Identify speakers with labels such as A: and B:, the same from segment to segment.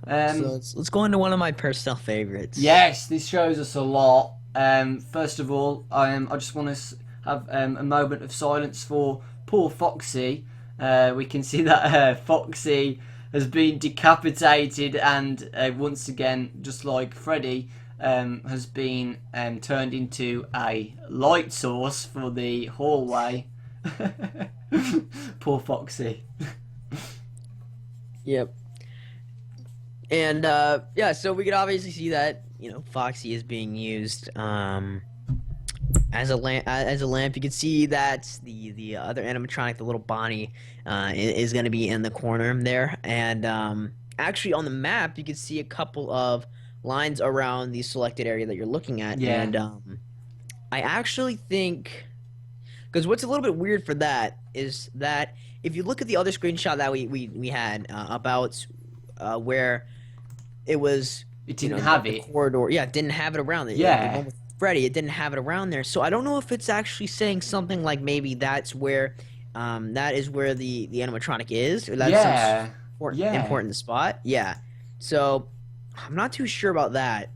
A: So let's go into one of my personal favorites.
B: Yes, this shows us a lot. First of all, I just want to have a moment of silence for poor Foxy. We can see that Foxy has been decapitated, and once again, just like Freddy, has been turned into a light source for the hallway. Poor Foxy.
A: Yep. And yeah, so we could obviously see that Foxy is being used as a lamp. As a lamp, you can see that the other animatronic, the little Bonnie, is going to be in the corner there. And actually, on the map, you can see a couple of lines around the selected area that you're looking at.
B: Yeah.
A: And I actually think, because what's a little bit weird for that is that if you look at the other screenshot that we had about where it was,
B: It didn't have
A: the
B: it.
A: corridor. Yeah, it didn't have it around there.
B: Yeah.
A: The one with Freddy, it didn't have it around there. So I don't know if it's actually saying something like maybe that's where, that is where the animatronic is, or that's
B: Yeah.
A: some
B: Yeah.
A: important spot. Yeah. So I'm not too sure about that.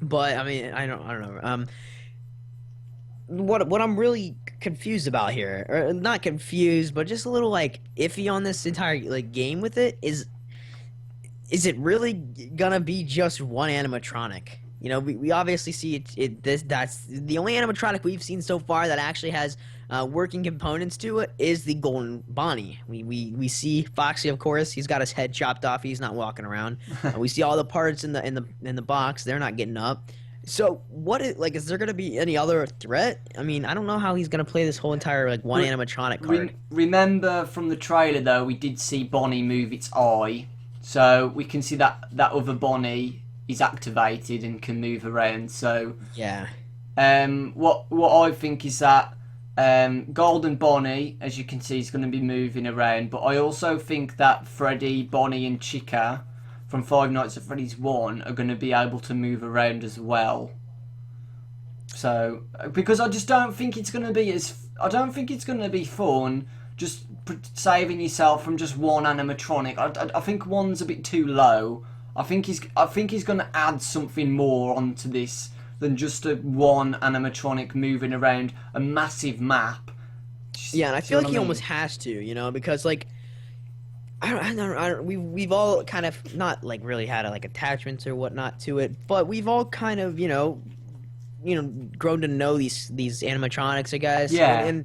A: But I mean, I don't know. What I'm really confused about here, or not confused, but just a little like iffy on this entire like game with it is it really gonna be just one animatronic? We obviously see that's the only animatronic we've seen so far that actually has working components to it is the Golden Bonnie. We see Foxy, of course. He's got his head chopped off. He's not walking around. We see all the parts in the box. They're not getting up. So is there gonna be any other threat? I mean, I don't know how he's gonna play this whole entire like one animatronic card.
B: Remember from the trailer though, we did see Bonnie move its eye, so we can see that other Bonnie is activated and can move around. So
A: Yeah.
B: what I think is that Golden Bonnie, as you can see, is going to be moving around. But I also think that Freddy, Bonnie, and Chica from Five Nights at Freddy's 1 are going to be able to move around as well. So because I just don't think it's going to be I don't think it's going to be fun just saving yourself from just one animatronic. I think one's a bit too low. I think he's going to add something more onto this than just a one animatronic moving around a massive map.
A: Yeah, and I feel like he almost has to, because like I don't we've all kind of not like really had like attachments or whatnot to it, but we've all kind of grown to know these animatronics, I guess.
B: Yeah.
A: And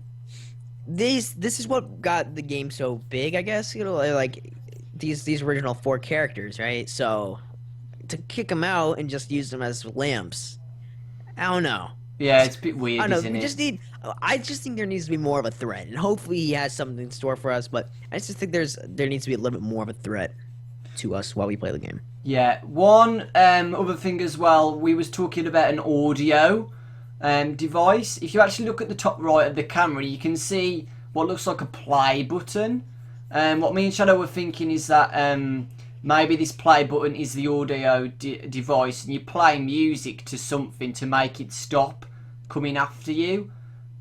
A: this is what got the game so big, I guess. Like these original 4 characters, right? So to kick them out and just use them as lamps, I don't know.
B: Yeah, it's a bit weird,
A: I don't
B: isn't
A: know.
B: it?
A: I just think there needs to be more of a threat, and hopefully he has something in store for us. But I just think there needs to be a little bit more of a threat to us while we play the game.
B: Yeah. One other thing as well, we was talking about an audio device. If you actually look at the top right of the camera, you can see what looks like a play button. What me and Shadow were thinking is that maybe this play button is the audio device, and you play music to something to make it stop coming after you.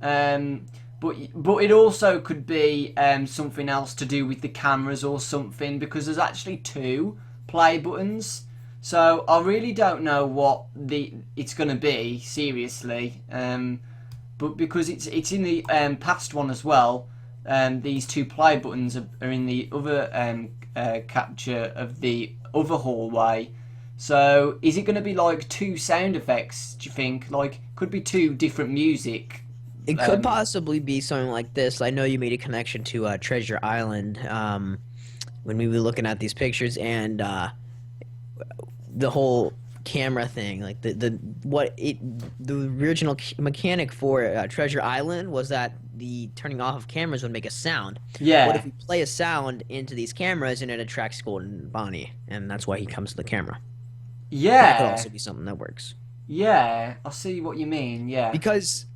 B: But it also could be something else to do with the cameras or something, because there's actually 2 play buttons. So I really don't know what it's going to be, seriously. But because it's in the past one as well, these 2 play buttons are in the other capture of the other hallway. So is it going to be like 2 sound effects, do you think? Like, could be 2 different music.
A: It could possibly be something like this. I know you made a connection to Treasure Island when we were looking at these pictures, and the whole camera thing, like the original mechanic for Treasure Island was that the turning off of cameras would make a sound.
B: Yeah.
A: What if we play a sound into these cameras and it attracts Golden Bonnie, and that's why he comes to the camera? That could
B: Yeah.
A: also be something that works.
B: Yeah, I see what you mean, yeah.
A: Because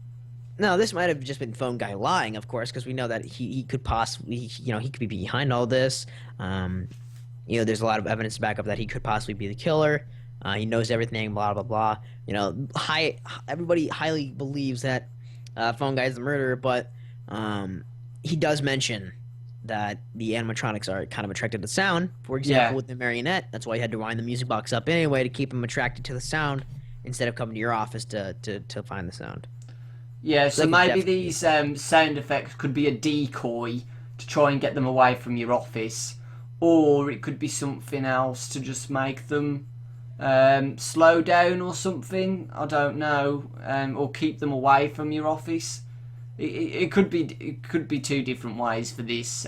A: now this might have just been Phone Guy lying, of course, because we know that he could possibly, he could be behind all this. There's a lot of evidence to back up that he could possibly be the killer. He knows everything, blah blah blah. Everybody highly believes that Phone Guy is the murderer, but he does mention that the animatronics are kind of attracted to sound. For
B: Yeah.
A: example, with the marionette, that's why you had to wind the music box up anyway to keep them attracted to the sound instead of coming to your office to find the sound.
B: Yeah,
A: So
B: so
A: that could
B: maybe
A: definitely be
B: these sound effects could be a decoy to try and get them away from your office, or it could be something else to just make them slow down or something. I don't know, or keep them away from your office. It could be two different ways for this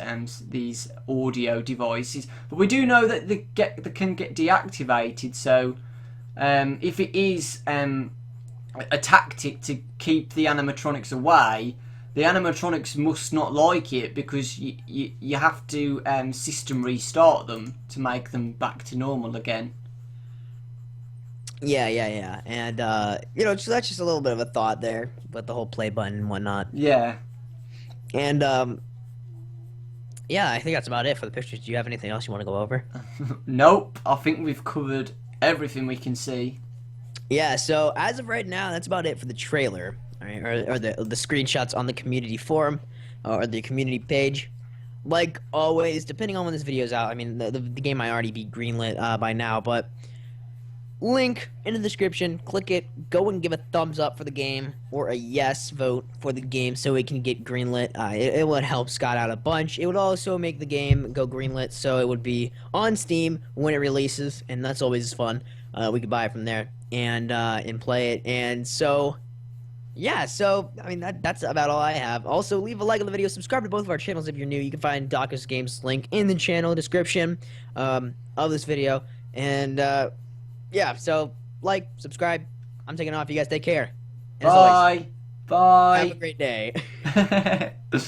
B: these audio devices, but we do know that they can get deactivated. So if it is a tactic to keep the animatronics away, the animatronics must not like it because you have to system restart them to make them back to normal again.
A: Yeah. And that's just a little bit of a thought there with the whole play button and whatnot.
B: Yeah.
A: And yeah, I think that's about it for the pictures. Do you have anything else you want to go over?
B: Nope. I think we've covered everything we can see.
A: Yeah, so as of right now, that's about it for the trailer, all right, or the screenshots on the community forum or the community page. Like always, depending on when this video's out, I mean, the game might already be greenlit by now, but link in the description. Click it. Go and give a thumbs up for the game or a yes vote for the game so it can get greenlit. It would help Scott out a bunch. It would also make the game go greenlit, so it would be on Steam when it releases, and that's always fun. We could buy it from there and play it. And so, yeah. So I mean that's about all I have. Also, leave a like on the video. Subscribe to both of our channels if you're new. You can find Dawkins Games link in the channel description of this video. And yeah. So like, subscribe. I'm taking off. You guys take care. And as always,
B: Bye.
A: have a great day.
B: Bye.